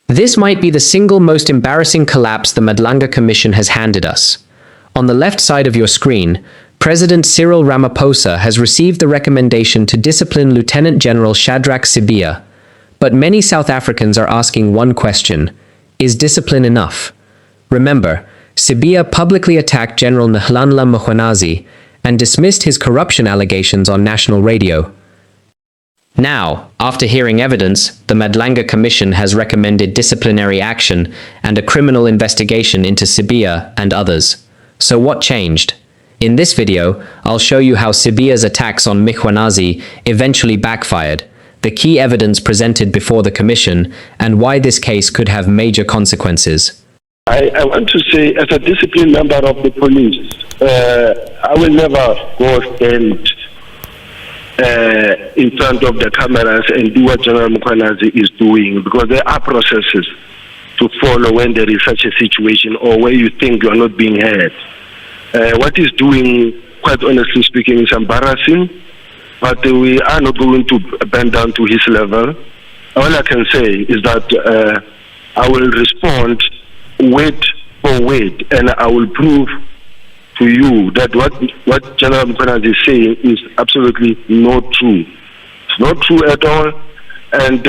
This might be the single most embarrassing collapse the Madlanga Commission has handed us. On the left side of your screen, President Cyril Ramaphosa has received the recommendation to discipline Lieutenant General Shadrach Sibiya. But many South Africans are asking one question: is discipline enough? Remember, Sibiya publicly attacked General Mkhwanazi and dismissed his corruption allegations on national radio. Now, after hearing evidence, the Madlanga Commission has recommended disciplinary action and a criminal investigation into Sibiya and others. So what changed? In this video, I'll show you how Sibiya's attacks on Mkhwanazi eventually backfired, the key evidence presented before the commission, and why this case could have major consequences. I want to say, as a disciplined member of the police, I will never go stand in front of the cameras and do what General Mkhwanazi is doing, because there are processes to follow when there is such a situation or where you think you are not being heard. What he's doing, quite honestly speaking, is embarrassing, but we are not going to bend down to his level. All I can say is that I will respond word for word, and I will prove to you that what General Mkhwanazi is saying is absolutely not true. It's not true at all. And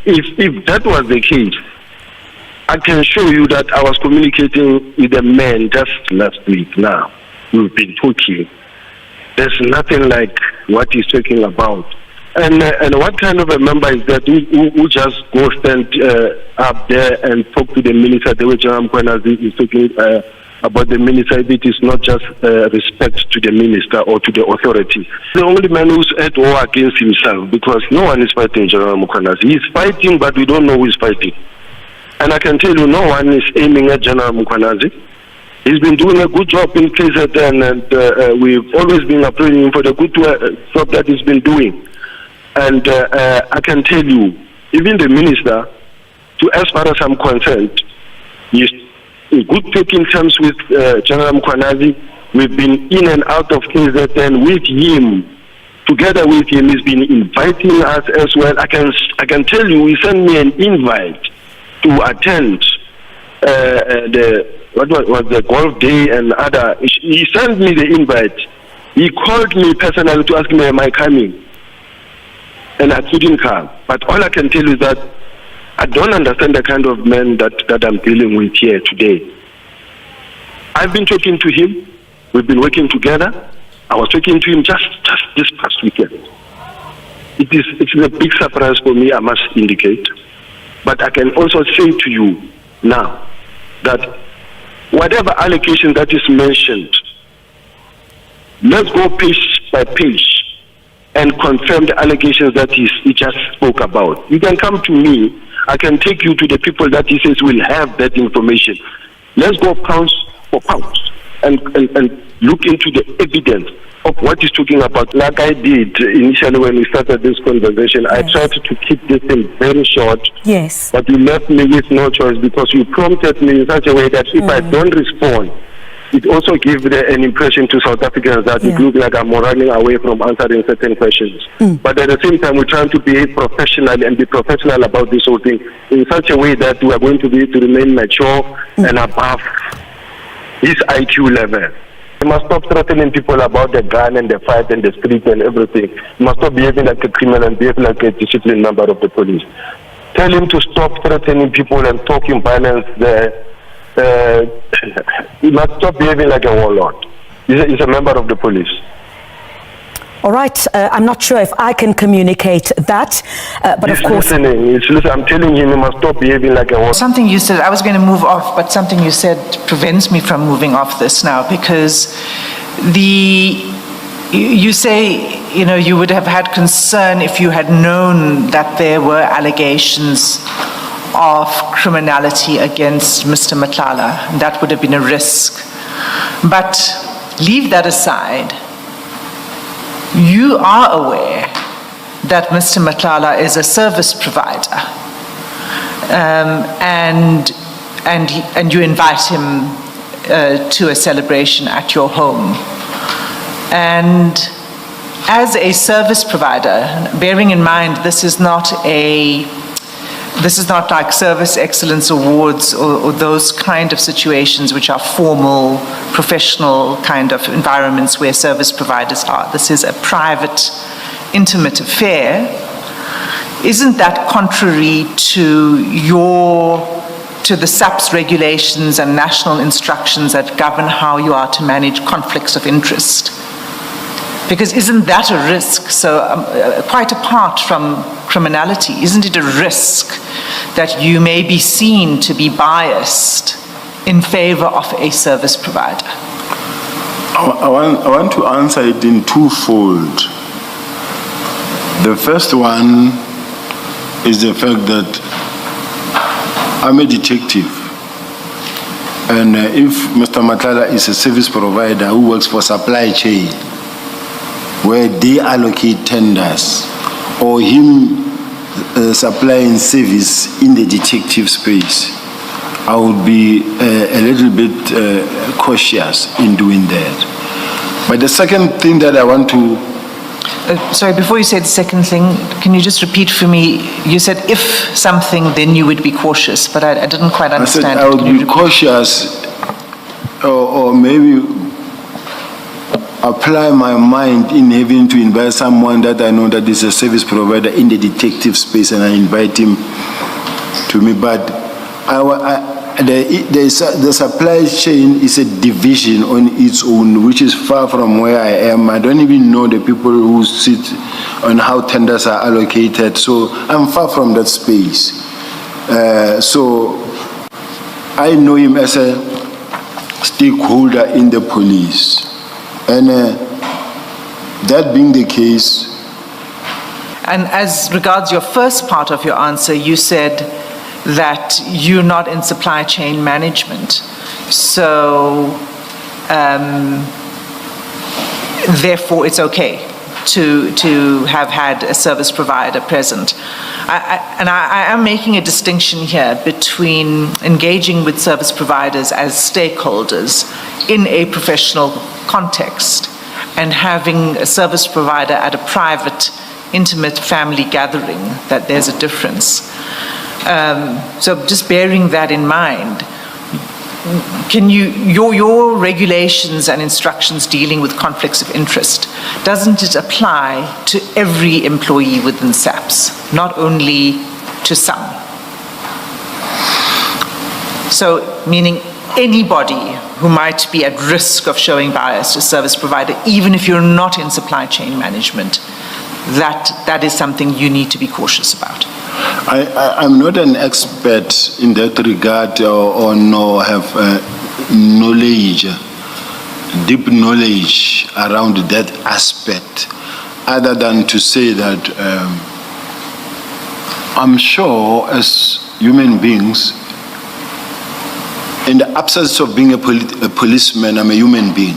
if that was the case, I can show you that I was communicating with a man just last week now. We've been talking. There's nothing like what he's talking about. And what kind of a member is that who just go stand up there and talk to the minister the way General Mkhwanazi is talking about the minister? It is not just respect to the minister or to the authority. The only man who's at war against himself, because no one is fighting General Mkhwanazi. He's fighting, but we don't know who is fighting. And I can tell you, no one is aiming at General Mkhwanazi. He's been doing a good job in KZN, and we've always been applauding him for the good job that he's been doing. And I can tell you, even the minister, as far as I'm concerned, is in good talking terms with General Mkhwanazi. We've been in and out of KZN with him. Together with him, he's been inviting us as well. I can tell you, he sent me an invite to attend the golf day and other. He sent me the invite. He called me personally to ask me, am I coming? And I couldn't come. But all I can tell you is that I don't understand the kind of man that I'm dealing with here today. I've been talking to him. We've been working together. I was talking to him just this past weekend. It's a big surprise for me, I must indicate. But I can also say to you now that whatever allegation that is mentioned, let's go page by page and confirm the allegations that he just spoke about. You can come to me. I can take you to the people that he says will have that information. Let's go pounds for pounds and look into the evidence of what he's talking about. Like I did initially when we started this conversation, yes. I tried to keep this thing very short. Yes. But you left me with no choice, because you prompted me in such a way that if I don't respond, it also gives an impression to South Africans that it looks like I'm running away from answering certain questions. But at the same time, we're trying to behave professionally and be professional about this whole thing in such a way that we are going to be to remain mature and above his IQ level. You must stop threatening people about the gun and the fight and the street and everything. You must stop behaving like a criminal and behave like a disciplined member of the police. Tell him to stop threatening people and talking violence there. He must stop behaving like a warlord. He's a member of the police. All right, I'm not sure if I can communicate that, but he's of course... listening. I'm telling him he must stop behaving like a warlord. Something you said, I was going to move off, but something you said prevents me from moving off this now, because you say, you would have had concern if you had known that there were allegations of criminality against Mr. Matlala. That would have been a risk. But leave that aside. You are aware that Mr. Matlala is a service provider, and you invite him to a celebration at your home. And as a service provider, bearing in mind this is not a this is not like service excellence awards or those kind of situations which are formal, professional kind of environments where service providers are. This is a private, intimate affair. Isn't that contrary to the SAP's regulations and national instructions that govern how you are to manage conflicts of interest? Because isn't that a risk? So quite apart from criminality, isn't it a risk that you may be seen to be biased in favor of a service provider? I want to answer it in twofold. The first one is the fact that I'm a detective. And if Mr. Matlala is a service provider who works for supply chain, where they allocate tenders, or him supplying service in the detective space, I would be a little bit cautious in doing that. But the second thing that I want to... sorry, before you say the second thing, can you just repeat for me? You said if something, then you would be cautious, but I didn't quite understand. I said I would be cautious, or maybe apply my mind in having to invite someone that I know that is a service provider in the detective space, and I invite him to me. But the supply chain is a division on its own, which is far from where I am. I don't even know the people who sit on how tenders are allocated, so I'm far from that space. So I know him as a stakeholder in the police. And that being the case... And as regards your first part of your answer, you said that you're not in supply chain management. So, therefore, it's okay to have had a service provider present. I am making a distinction here between engaging with service providers as stakeholders in a professional context and having a service provider at a private, intimate family gathering, that there's a difference. So just bearing that in mind, can your regulations and instructions dealing with conflicts of interest, doesn't it apply to every employee within SAPS, not only to some? So meaning anybody who might be at risk of showing bias to service provider, even if you're not in supply chain management, that is something you need to be cautious about. I'm not an expert in that regard, or nor have knowledge, deep knowledge around that aspect, other than to say that I'm sure as human beings, in the absence of being a policeman, I'm a human being.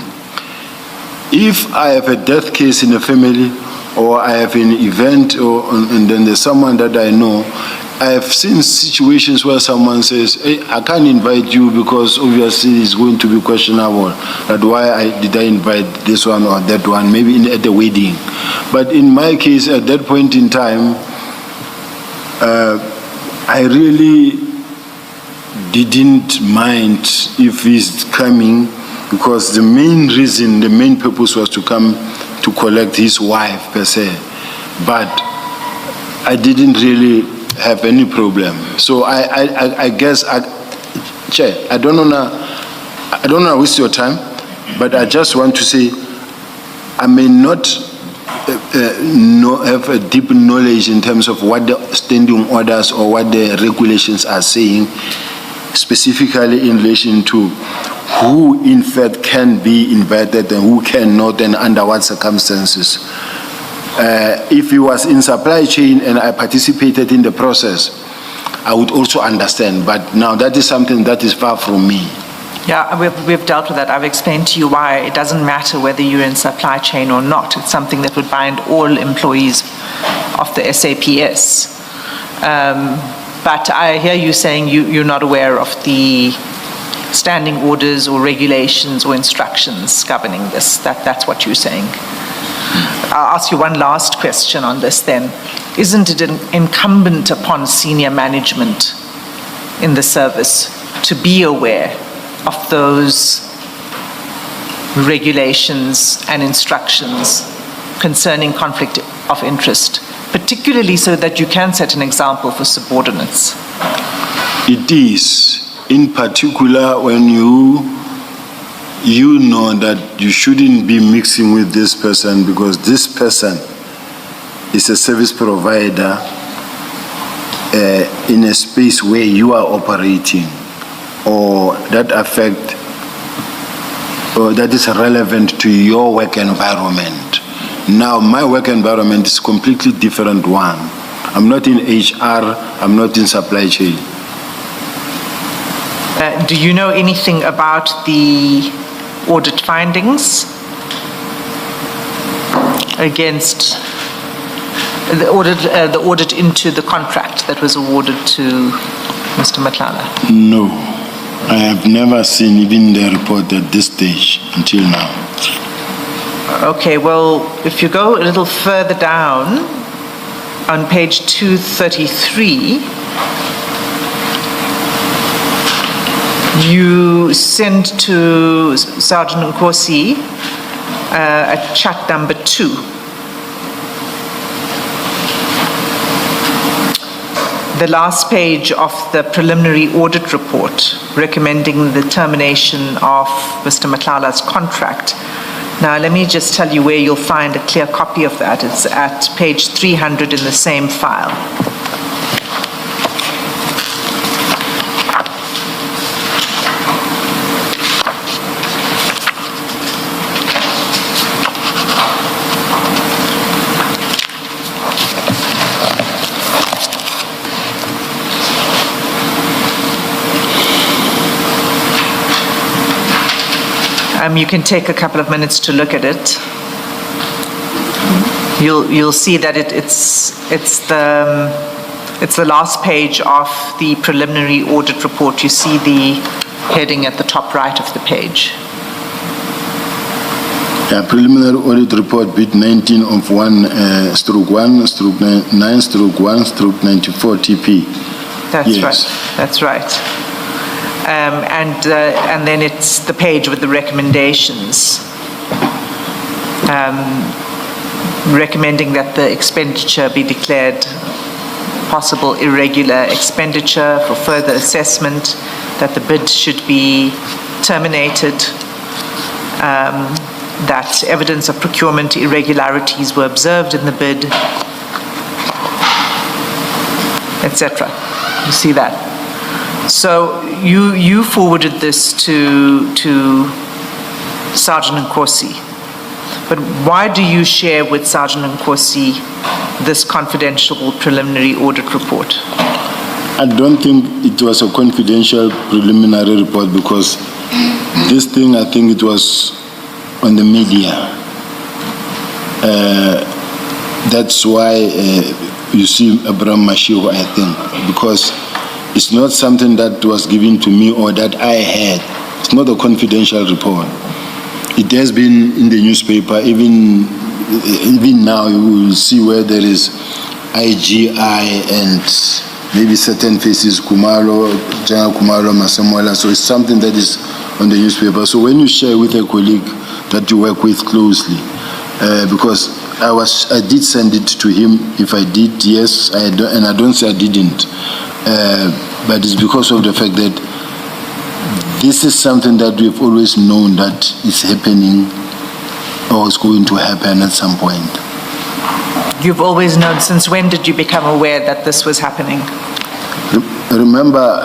If I have a death case in the family, or I have an event, and then there's someone that I know, I have seen situations where someone says, hey, I can't invite you because obviously it's going to be questionable. That why did I invite this one or that one, maybe at the wedding. But in my case, at that point in time, I really didn't mind if he's coming, because the main reason, the main purpose was to come to collect his wife per se. But I didn't really have any problem. So I guess, Chair, I don't want to waste your time, but I just want to say I may not have a deep knowledge in terms of what the standing orders or what the regulations are saying, specifically in relation to who in fact can be invited and who cannot, and under what circumstances. If he was in supply chain and I participated in the process, I would also understand, but now that is something that is far from me. Yeah, we've dealt with that. I've explained to you why it doesn't matter whether you're in supply chain or not. It's something that would bind all employees of the SAPS. But I hear you saying you're not aware of the standing orders or regulations or instructions governing this. That's what you're saying. I'll ask you one last question on this then. isn't it incumbent upon senior management in the service to be aware of those regulations and instructions concerning conflict of interest, particularly so that you can set an example for subordinates? It is, in particular, when you know that you shouldn't be mixing with this person because this person is a service provider in a space where you are operating, or that affect, or that is relevant to your work environment. Now, my work environment is completely different one. I'm not in HR, I'm not in supply chain. Do you know anything about the audit findings against the audit into the contract that was awarded to Mr. Matlala? No, I have never seen even the report at this stage until now. Okay, well, if you go a little further down on page 233, you sent to Sergeant Nkosi at chat number 2. The last page of the preliminary audit report recommending the termination of Mr. Matlala's contract. Now, let me just tell you where you'll find a clear copy of that. It's at page 300 in the same file. You can take a couple of minutes to look at it. You'll see that it's the last page of the preliminary audit report. You see the heading at the top right of the page. Preliminary audit report bit 19 of 1/9/1/94 TP. That's yes. right. That's right. And then it's the page with the recommendations, recommending that the expenditure be declared possible irregular expenditure for further assessment, that the bid should be terminated, that evidence of procurement irregularities were observed in the bid, etc. You see that? So you forwarded this to Sergeant Nkosi, but why do you share with Sergeant Nkosi this confidential preliminary audit report? I don't think it was a confidential preliminary report because this thing, I think it was on the media. That's why you see Abraham Mashiho, I think, because it's not something that was given to me or that I had. It's not a confidential report. It has been in the newspaper. Even now, you will see where there is IGI and maybe certain faces, Kumalo, General Kumalo, Masamola. So it's something that is on the newspaper. So when you share with a colleague that you work with closely, because I did send it to him. If I did, yes, and I don't say I didn't. But it's because of the fact that this is something that we've always known that is happening or is going to happen at some point. You've always known. Since when did you become aware that this was happening? Remember,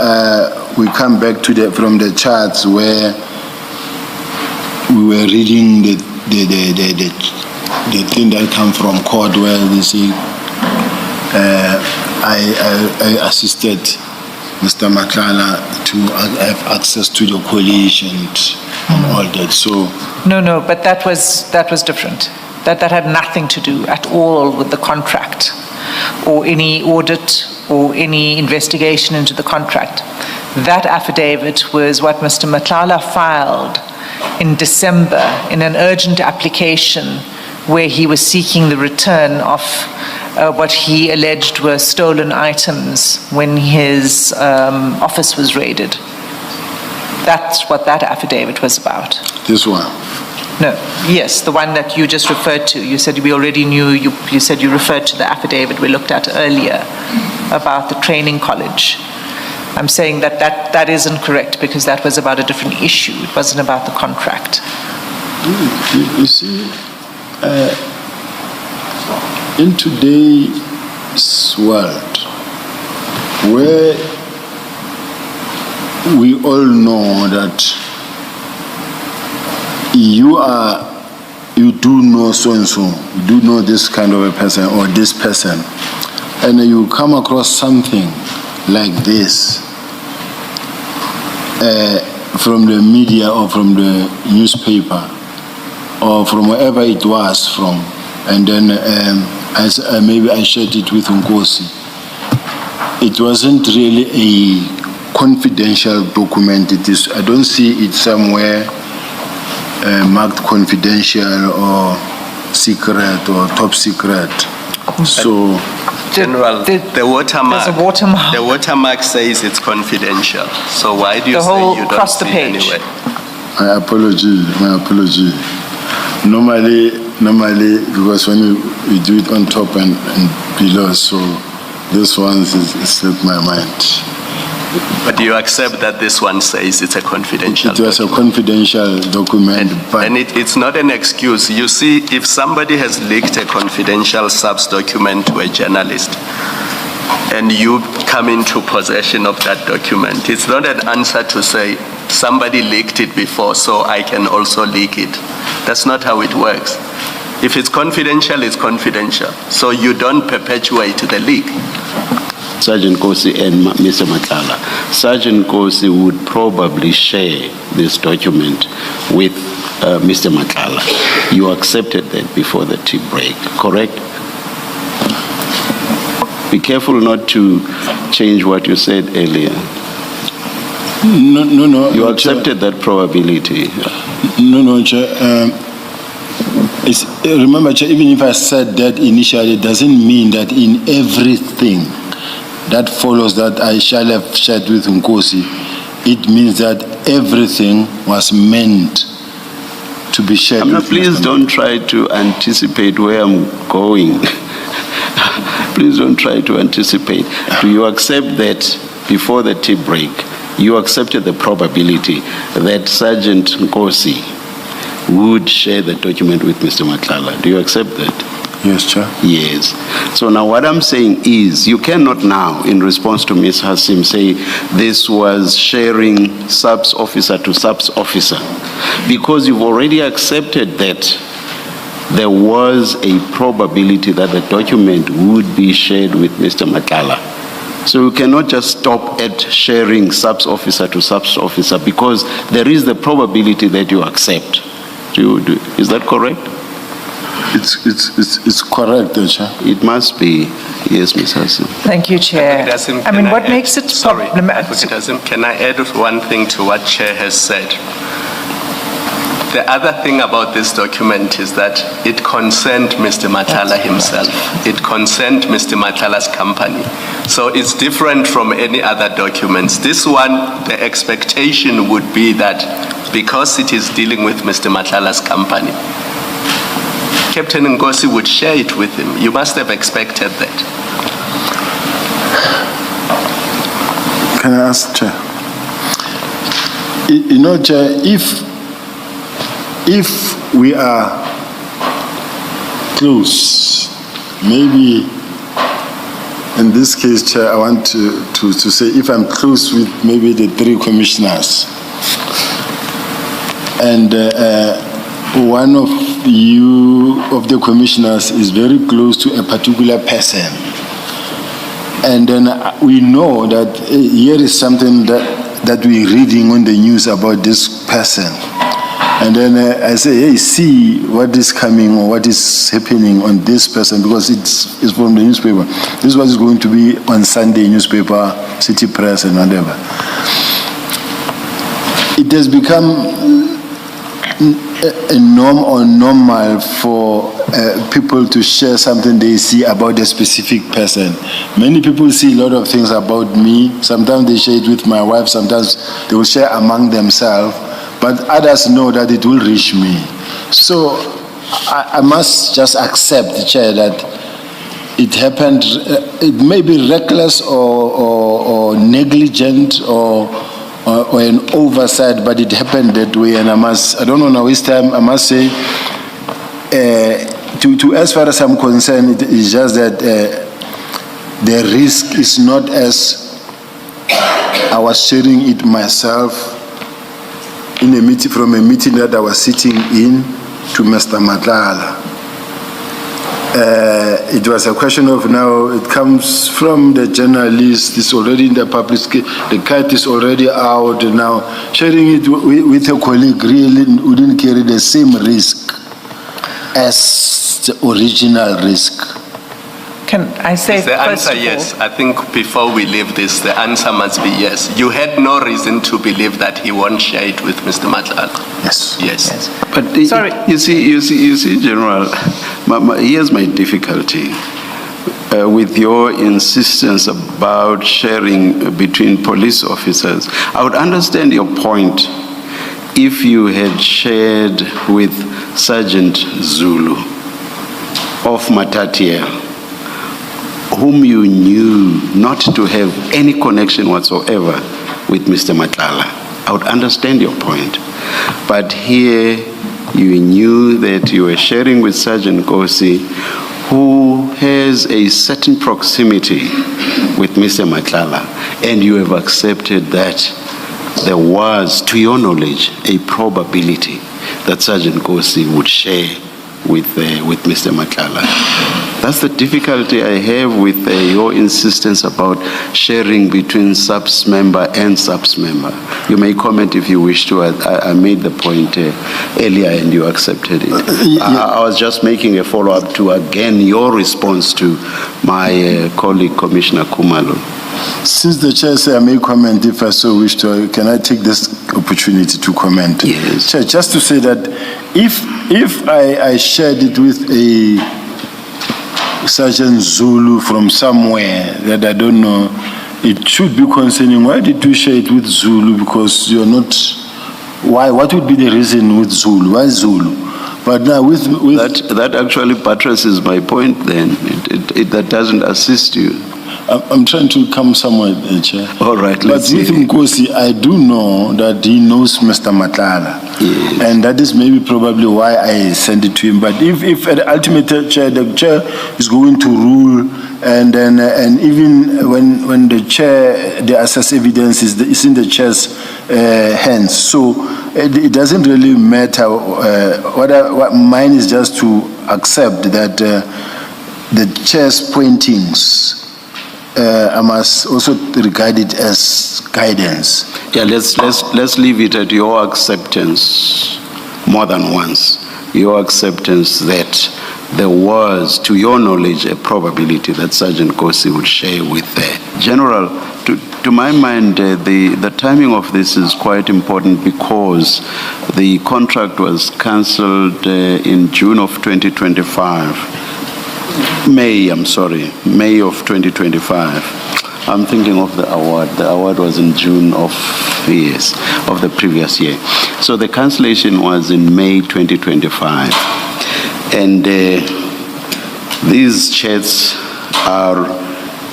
we come back to from the charts where we were reading the thing that come from court where they say I assisted Mr. Matlala to have access to the coalition and all that. So no, but that was different. That had nothing to do at all with the contract or any audit or any investigation into the contract. That affidavit was what Mr. Matlala filed in December in an urgent application where he was seeking the return of what he alleged were stolen items when his office was raided. That's what that affidavit was about. This one. No, yes, the one that you just referred to. You said we already knew, you said you referred to the affidavit we looked at earlier about the training college. I'm saying that isn't correct because that was about a different issue. It wasn't about the contract. You see, in today's world, where we all know that you do know so-and-so, you do know this kind of a person or this person, and you come across something like this from the media or from the newspaper or from wherever it was from, and then maybe I shared it with Nkosi. It wasn't really a confidential document. It is, I don't see it somewhere marked confidential or secret or top secret. So, General, the watermark. There's a watermark. The watermark says it's confidential. So why do you say you don't across the see page. anyway? my apology. Normally, because when you do it on top and below, so this one slipped my mind. But do you accept that this one says it's a confidential It was a confidential document, but and it's not an excuse. You see, if somebody has leaked a confidential subs document to a journalist, and you come into possession of that document, it's not an answer to say, somebody leaked it before, so I can also leak it. That's not how it works. If it's confidential, it's confidential. So you don't perpetuate the leak. Sergeant Nkosi and Mr. Matlala. Sergeant Nkosi would probably share this document with Mr. Matlala. You accepted that before the tea break, correct? Be careful not to change what you said earlier. no. You accepted that probability. No, Chair. Remember, Chair, even if I said that initially, it doesn't mean that in everything that follows that I shall have shared with Nkosi, it means that everything was meant to be shared with Please Mr. don't try to anticipate where I'm going. Please don't try to anticipate. Do you accept that before the tea break, you accepted the probability that Sergeant Nkosi would share the document with Mr. Matlala? Do you accept that? Yes, Chair. Yes. So now what I'm saying is, you cannot now, in response to Ms. Hassim, say this was sharing subs officer to subs officer, because you've already accepted that there was a probability that the document would be shared with Mr. Matlala. So you cannot just stop at sharing subs officer to subs officer, because there is the probability that you accept. Is that correct? It's correct, Chair. It must be. Yes, Ms. Hassan. Thank you, Chair. I mean, what makes it problematic? Can I add one thing to what Chair has said? The other thing about this document is that it concerned Mr. Matlala himself. It concerned Mr. Matlala's company. So it's different from any other documents. This one, the expectation would be that because it is dealing with Mr. Matlala's company, Captain Nkosi would share it with him. You must have expected that. Can I ask, Chair? You know, Chair, if we are close, maybe in this case, Chair, I want to say if I'm close with maybe the three commissioners, and one of the commissioners is very close to a particular person, and then we know that here is something that we're reading on the news about this person, and then I say, hey, see what is coming or what is happening on this person, because it's from the newspaper. This is what is going to be on Sunday newspaper, City Press and whatever. It has become a norm or normal for people to share something they see about a specific person. Many people see a lot of things about me. Sometimes they share it with my wife, sometimes they will share among themselves, but others know that it will reach me. So I must just accept, Chair, that it happened. It may be reckless or negligent or an oversight, but it happened that way. And I don't want to waste time, I must say, to as far as I'm concerned, it is just that the risk is not as I was sharing it myself in a meeting, from a meeting that I was sitting in to Mr. Matlala. It was a question of now, it comes from the journalist, it's already in the public, the cat is already out now. Sharing it with a colleague really wouldn't carry the same risk as the original risk. Can I say Is the first answer of all, yes? I think before we leave this, the answer must be yes. You had no reason to believe that he won't share it with Mr. Matlala. Yes. Yes. But Sorry. you see, General, here's my difficulty with your insistence about sharing between police officers. I would understand your point if you had shared with Sergeant Zulu of Matatia, whom you knew not to have any connection whatsoever with Mr. Matlala. I would understand your point. But here you knew that you were sharing with Sergeant Kosi, who has a certain proximity with Mr. Matlala, and you have accepted that there was, to your knowledge, a probability that Sergeant Kosi would share with Mr. Matlala. That's the difficulty I have with your insistence about sharing between subs member and subs member. You may comment if you wish to. I made the point earlier and you accepted it. I was just making a follow-up to, again, your response to my colleague, Commissioner Khumalo. Since the chair said I may comment if I so wish to, can I take this opportunity to comment? Yes. Chair, just to say that if I shared it with a Sergeant Zulu from somewhere that I don't know, it should be concerning. Why did you share it with Zulu? Because you're not. Why? What would be the reason with Zulu? Why Zulu? But now with that actually buttresses my point. Then that doesn't assist you. I'm trying to come somewhere, Chair. All right, let's see. But with Nkosi, I do know that he knows Mr. Matlala. Yes. And that is maybe probably why I sent it to him. But if at the ultimate chair, the chair is going to rule, and then and even when the chair, the assess evidence is in the chair's hands. So it doesn't really matter. What mine is just to accept that the chair's pointings, I must also regard it as guidance. Yeah, let's leave it at your acceptance more than once. Your acceptance that there was, to your knowledge, a probability that Sergeant Kosi would share with the General. To my mind, the timing of this is quite important because the contract was cancelled in June of 2025. May of 2025. I'm thinking of the award. The award was in June of the previous year. So the cancellation was in May 2025. And these chats are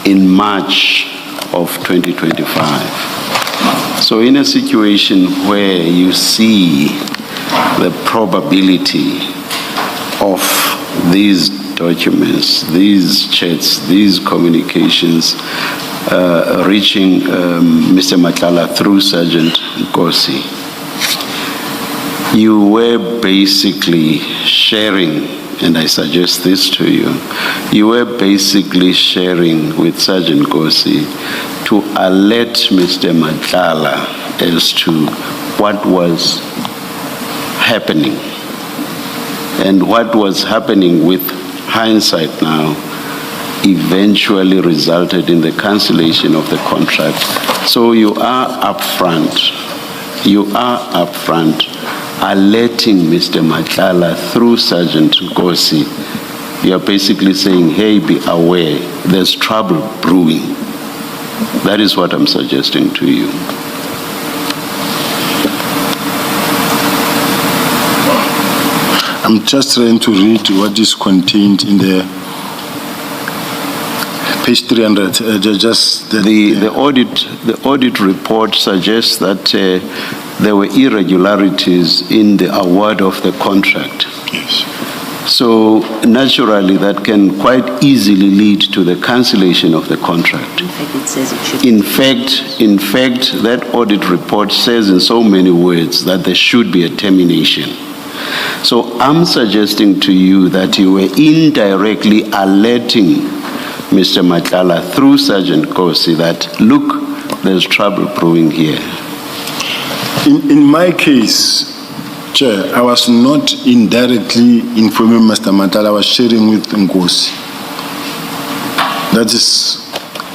in March of 2025. So in a situation where you see the probability of these documents, these chats, these communications reaching Mr. Matlala through Sergeant Kosi, you were basically sharing, and I suggest this to you, you were basically sharing with Sergeant Kosi to alert Mr. Matlala as to what was happening. And what was happening with hindsight now eventually resulted in the cancellation of the contract. So you are upfront alerting Mr. Matlala through Sergeant Nkosi, you're basically saying, hey, be aware, there's trouble brewing. That is what I'm suggesting to you. I'm just trying to read what is contained in the page 300. The audit report suggests that there were irregularities in the award of the contract. Yes. So naturally, that can quite easily lead to the cancellation of the contract. In fact, it says it should. In fact, that audit report says in so many words that there should be a termination. So I'm suggesting to you that you were indirectly alerting Mr. Matlala through Sergeant Nkosi that, look, there's trouble brewing here. In my case, Chair, I was not indirectly informing Mr. Matlala, I was sharing with Nkosi. That is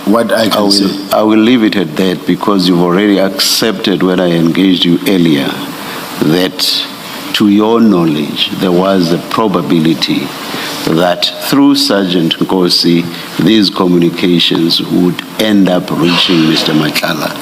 what I can say. I will leave it at that because you've already accepted when I engaged you earlier that to your knowledge, there was a probability that through Sergeant Nkosi, these communications would end up reaching Mr. Matlala.